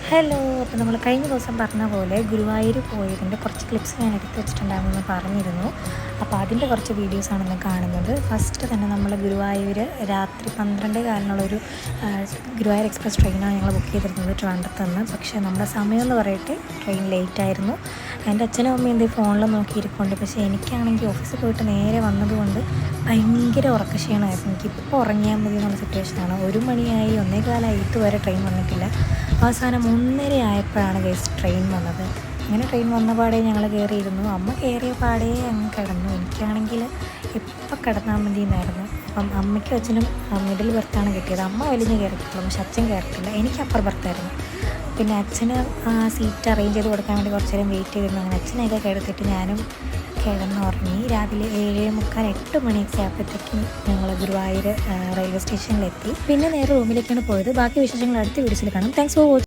Hello. അപ്പോൾ നമ്മൾ കഴിഞ്ഞ ദിവസം പറഞ്ഞ പോലെ ഗുരുവായൂർ പോയതിൻ്റെ കുറച്ച് ക്ലിപ്സ് ഞാൻ എടുത്ത് വെച്ചിട്ടുണ്ടാകുമെന്ന് പറഞ്ഞിരുന്നു. അപ്പോൾ അതിൻ്റെ കുറച്ച് വീഡിയോസാണ് ഇന്ന് കാണുന്നത്. ഫസ്റ്റ് തന്നെ നമ്മൾ ഗുരുവായൂർ രാത്രി 12:15 ഗുരുവായൂർ എക്സ്പ്രസ് ട്രെയിനാണ് ഞങ്ങൾ ബുക്ക് ചെയ്തിരുന്നത് ട്രിവാൻഡ്രത്ത് നിന്ന്. പക്ഷേ നമ്മുടെ സമയം എന്ന് പറയട്ടെ ട്രെയിൻ ലേറ്റായിരുന്നു. എൻ്റെ അച്ഛനും അമ്മയും എന്ത് ഫോണിൽ നോക്കിയിരിക്കുന്നുണ്ട്. പക്ഷേ എനിക്കാണെങ്കിൽ ഓഫീസിൽ പോയിട്ട് നേരെ വന്നതുകൊണ്ട് ഭയങ്കര ഉറക്കക്ഷീണമായിരുന്നു. എനിക്കിപ്പോൾ ഉറങ്ങിയാൽ മതി എന്നുള്ള സിറ്റുവേഷനാണ്. 1 മണിയായി 1:15 ഇതുവരെ ട്രെയിൻ വന്നിട്ടില്ല. അവസാനം 1:30 ആയപ്പോഴാണ് ട്രെയിൻ വന്നത്. അങ്ങനെ ട്രെയിൻ വന്ന പാടെ ഞങ്ങൾ കയറിയിരുന്നു. അമ്മ കയറിയ പാടെ അങ്ങ് കിടന്നു. എനിക്കാണെങ്കിൽ എപ്പോൾ കിടന്നാൽ മതി എന്നായിരുന്നു. അപ്പം അമ്മയ്ക്കും അച്ഛനും മിഡിൽ ബർത്താണ് കിട്ടിയത്. അമ്മ വലിഞ്ഞ് കയറിയിട്ടുള്ളൂ, പക്ഷെ അച്ഛൻ കയറിയിട്ടില്ല. എനിക്ക് അപ്പർ ബർത്തായിരുന്നു. പിന്നെ അച്ഛന് സീറ്റ് അറേഞ്ച് ചെയ്ത് കൊടുക്കാൻ വേണ്ടി കുറച്ച് നേരം വെയിറ്റ് ചെയ്തിരുന്നു. അങ്ങനെ അച്ഛനെയൊക്കെ കിടത്തിയിട്ട് ഞാനും കിടന്നുറങ്ങി. രാവിലെ 7:45 8 മണിയൊക്കെ ആയപ്പോഴത്തേക്കും ഞങ്ങൾ ഗുരുവായൂർ റെയിൽവേ സ്റ്റേഷനിലെത്തി. പിന്നെ നേരെ റൂമിലേക്കാണ് പോയത്. ബാക്കി വിശേഷങ്ങൾ അടുത്ത വീഡിയോസിൽ കാണാം. Thanks for watching.